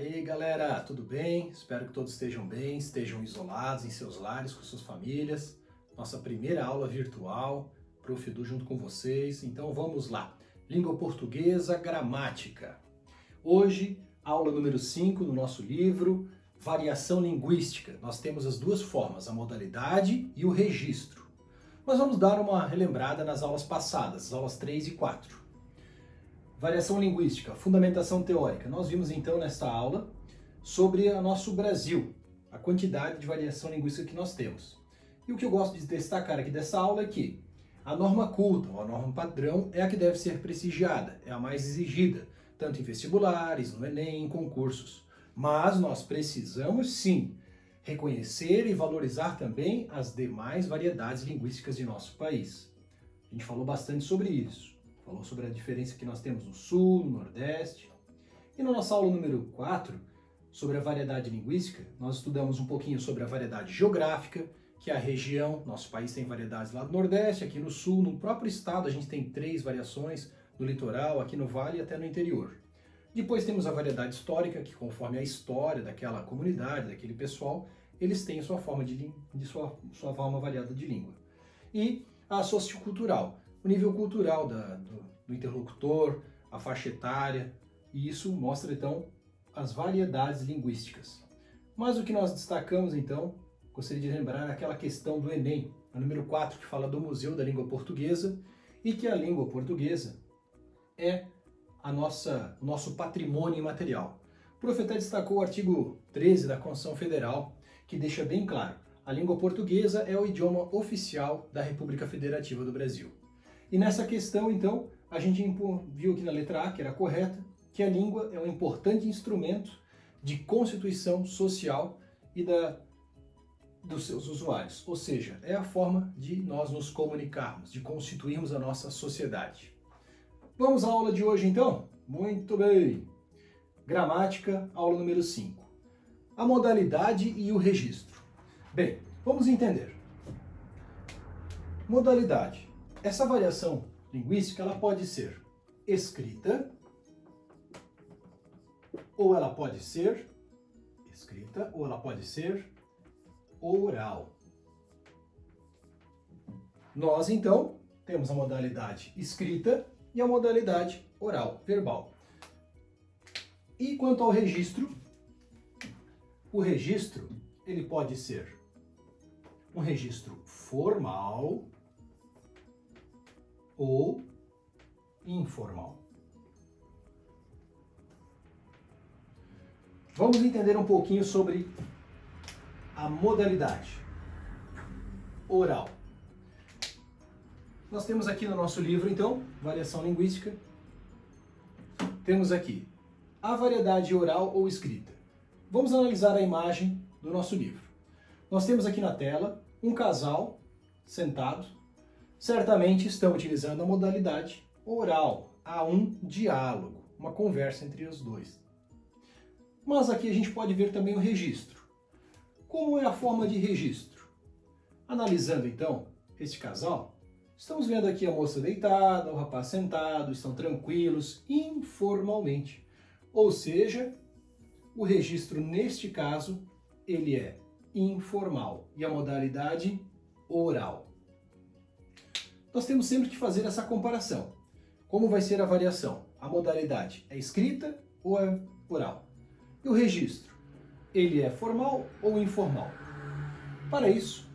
Aí galera, tudo bem? Espero que todos estejam bem, estejam isolados em seus lares, com suas famílias. Nossa primeira aula virtual, Prof. Edu junto com vocês. Então vamos lá. Língua portuguesa, gramática. Hoje, aula número 5 do nosso livro, Variação Linguística. Nós temos as duas formas, a modalidade e o registro. Nós vamos dar uma relembrada nas aulas passadas, as aulas 3 e 4. Variação linguística, fundamentação teórica. Nós vimos então nesta aula sobre o nosso Brasil, a quantidade de variação linguística que nós temos. E o que eu gosto de destacar aqui dessa aula é que a norma culta, ou a norma padrão, é a que deve ser prestigiada, é a mais exigida, tanto em vestibulares, no Enem, em concursos. Mas nós precisamos sim reconhecer e valorizar também as demais variedades linguísticas de nosso país. A gente falou bastante sobre isso. Falou sobre a diferença que nós temos no Sul, no Nordeste. E na nossa aula número 4, sobre a variedade linguística, nós estudamos um pouquinho sobre a variedade geográfica, que é a região. Nosso país tem variedades lá do Nordeste, aqui no Sul, no próprio estado a gente tem 3 variações, no litoral, aqui no Vale e até no interior. Depois temos a variedade histórica, que conforme a história daquela comunidade, daquele pessoal, eles têm sua forma, sua forma variada de língua. E a sociocultural, o nível cultural do interlocutor, a faixa etária, e isso mostra então as variedades linguísticas. Mas o que nós destacamos então, gostaria de lembrar aquela questão do Enem, a número 4, que fala do Museu da Língua Portuguesa, e que a língua portuguesa é o nosso patrimônio imaterial. O profeta destacou o artigo 13 da Constituição Federal, que deixa bem claro, a língua portuguesa é o idioma oficial da República Federativa do Brasil. E nessa questão, então, a gente viu aqui na letra A, que era correta, que a língua é um importante instrumento de constituição social e dos seus usuários. Ou seja, é a forma de nós nos comunicarmos, de constituirmos a nossa sociedade. Vamos à aula de hoje, então? Muito bem! Gramática, aula número 5. A modalidade e o registro. Bem, vamos entender. Modalidade. Essa variação linguística ela pode ser escrita, ou ela pode ser oral. Nós, então, temos a modalidade escrita e a modalidade oral, verbal. E quanto ao registro, o registro ele pode ser um registro formal ou informal. Vamos entender um pouquinho sobre a modalidade oral. Nós temos aqui no nosso livro, então, variação linguística. Temos aqui a variedade oral ou escrita. Vamos analisar a imagem do nosso livro. Nós temos aqui na tela um casal sentado. Certamente estão utilizando a modalidade oral. Há um diálogo, uma conversa entre os dois. Mas aqui a gente pode ver também o registro. Como é a forma de registro? Analisando então este casal, estamos vendo aqui a moça deitada, o rapaz sentado, estão tranquilos, informalmente. Ou seja, o registro neste caso, ele é informal e a modalidade oral. Nós temos sempre que fazer essa comparação. Como vai ser a variação? A modalidade é escrita ou é oral? E o registro? Ele é formal ou informal? Para isso,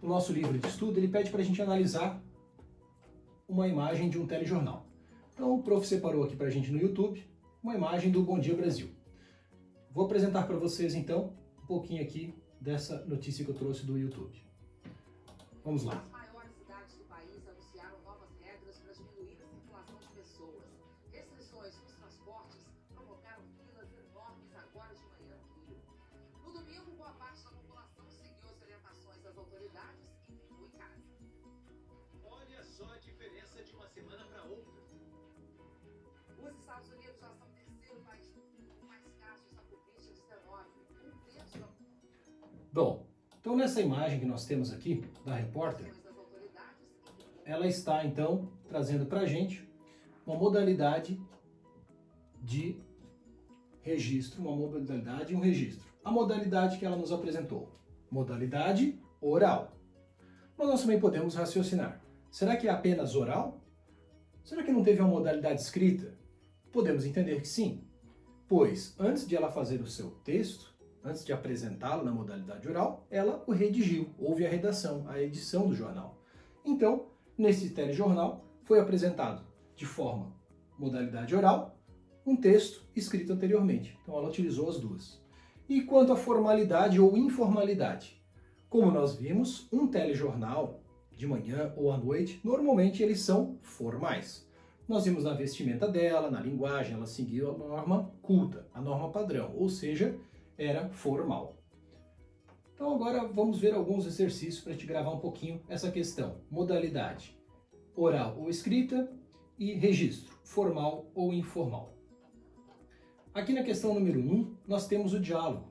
o nosso livro de estudo ele pede para a gente analisar uma imagem de um telejornal. Então o prof separou aqui para a gente no YouTube uma imagem do Bom Dia Brasil. Vou apresentar para vocês então um pouquinho aqui dessa notícia que eu trouxe do YouTube. Vamos lá. Os Estados Unidos já são o terceiro país com mais casos da Covid-19. Um terço. Bom, então nessa imagem que nós temos aqui, da repórter, ela está então trazendo para a gente uma modalidade de registro, uma modalidade e um registro. A modalidade que ela nos apresentou, modalidade oral. Mas nós também podemos raciocinar. Será que é apenas oral? Será que não teve uma modalidade escrita? Podemos entender que sim, pois antes de ela fazer o seu texto, antes de apresentá-lo na modalidade oral, ela o redigiu, houve a redação, a edição do jornal. Então, nesse telejornal, foi apresentado de forma modalidade oral, um texto escrito anteriormente. Então ela utilizou as duas. E quanto à formalidade ou informalidade? Como nós vimos, um telejornal de manhã ou à noite, normalmente eles são formais. Nós vimos na vestimenta dela, na linguagem, ela seguiu a norma culta, a norma padrão, ou seja, era formal. Então agora vamos ver alguns exercícios para te gravar um pouquinho essa questão. Modalidade oral ou escrita e registro, formal ou informal. Aqui na questão número 1, nós temos o diálogo,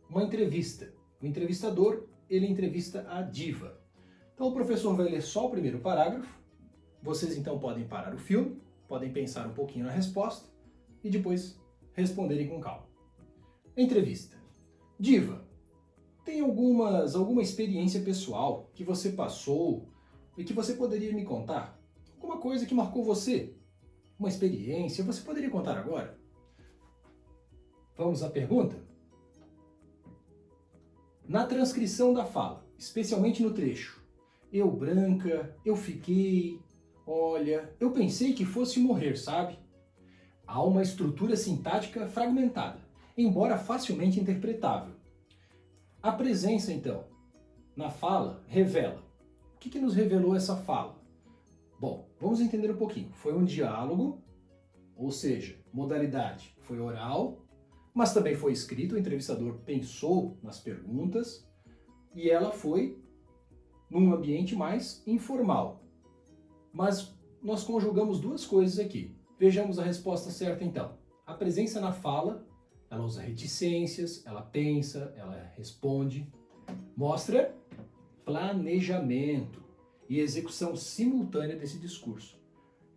uma entrevista. O entrevistador, ele entrevista a diva. Então o professor vai ler só o primeiro parágrafo, vocês então podem parar o filme, podem pensar um pouquinho na resposta e depois responderem com calma. Entrevista. Diva, tem alguma experiência pessoal que você passou e que você poderia me contar? Alguma coisa que marcou você? Uma experiência, você poderia contar agora? Vamos à pergunta? Na transcrição da fala, especialmente no trecho, eu branca, eu fiquei, olha, eu pensei que fosse morrer, sabe? Há uma estrutura sintática fragmentada, embora facilmente interpretável. A presença, então, na fala, revela. O que nos revelou essa fala? Bom, vamos entender um pouquinho. Foi um diálogo, ou seja, modalidade foi oral, mas também foi escrito, o entrevistador pensou nas perguntas, e ela foi num ambiente mais informal. Mas nós conjugamos duas coisas aqui. Vejamos a resposta certa então. A presença na fala, ela usa reticências, ela pensa, ela responde, mostra planejamento e execução simultânea desse discurso.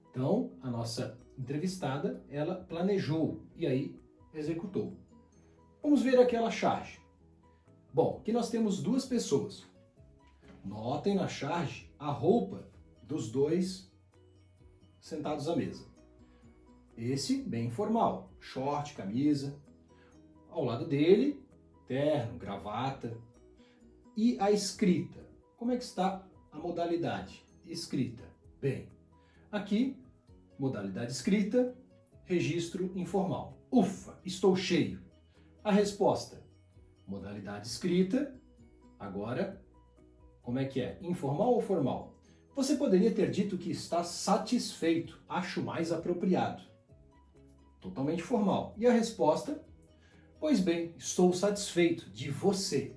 Então, a nossa entrevistada, ela planejou e aí executou. Vamos ver aquela charge. Bom, aqui nós temos duas pessoas. Notem na charge a roupa dos dois sentados à mesa. Esse bem informal, short, camisa. Ao lado dele, terno, gravata. E a escrita. Como é que está a modalidade? Escrita. Bem, aqui, modalidade escrita, registro informal. Ufa, estou cheio. A resposta, modalidade escrita. Agora, como é que é? Informal ou formal? Você poderia ter dito que está satisfeito, acho mais apropriado. Totalmente formal. E a resposta? Pois bem, estou satisfeito de você.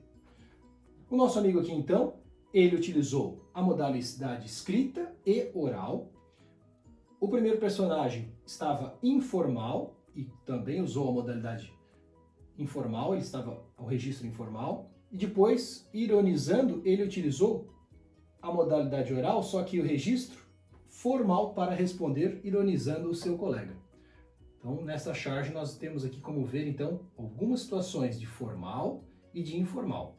O nosso amigo aqui então, ele utilizou a modalidade escrita e oral. O primeiro personagem estava informal e também usou a modalidade informal, ele estava ao registro informal. E depois, ironizando, ele utilizou a modalidade oral, só que o registro formal para responder, ironizando o seu colega. Então, nessa charge nós temos aqui como ver, então, algumas situações de formal e de informal.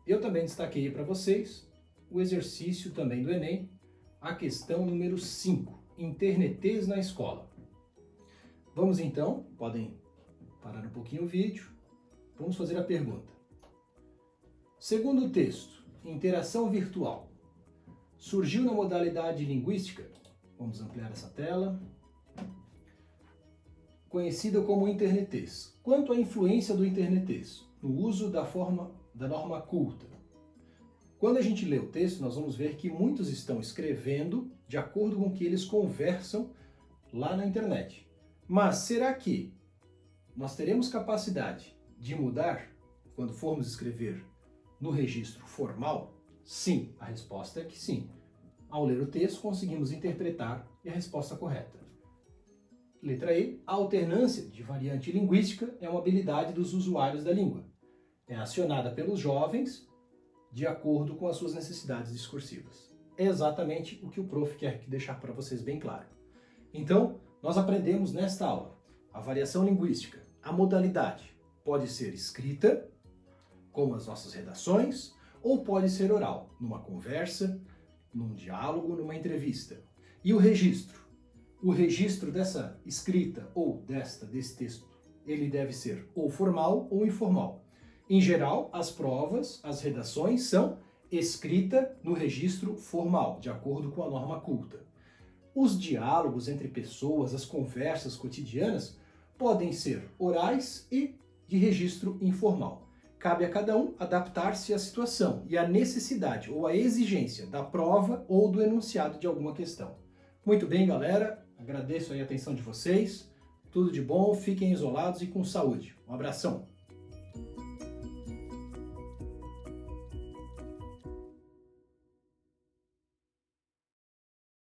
Eu também destaquei para vocês o exercício também do Enem, a questão número 5, internetês na escola. Vamos então, podem parar um pouquinho o vídeo, vamos fazer a pergunta. Segundo o texto, interação virtual surgiu na modalidade linguística, vamos ampliar essa tela, conhecida como internetês. Quanto à influência do internetês no uso da norma culta? Quando a gente lê o texto, nós vamos ver que muitos estão escrevendo de acordo com o que eles conversam lá na internet. Mas será que nós teremos capacidade de mudar quando formos escrever no registro formal? Sim, a resposta é que sim. Ao ler o texto, conseguimos interpretar e a resposta correta. Letra E, a alternância de variante linguística é uma habilidade dos usuários da língua. É acionada pelos jovens de acordo com as suas necessidades discursivas. É exatamente o que o prof quer deixar para vocês bem claro. Então, nós aprendemos nesta aula a variação linguística, a modalidade pode ser escrita, como as nossas redações, ou pode ser oral, numa conversa, num diálogo, numa entrevista. E o registro? O registro dessa escrita ou desse texto, ele deve ser ou formal ou informal. Em geral, as provas, as redações são escrita no registro formal, de acordo com a norma culta. Os diálogos entre pessoas, as conversas cotidianas, podem ser orais e de registro informal. Cabe a cada um adaptar-se à situação e à necessidade ou à exigência da prova ou do enunciado de alguma questão. Muito bem, galera. Agradeço aí a atenção de vocês. Tudo de bom, fiquem isolados e com saúde. Um abração.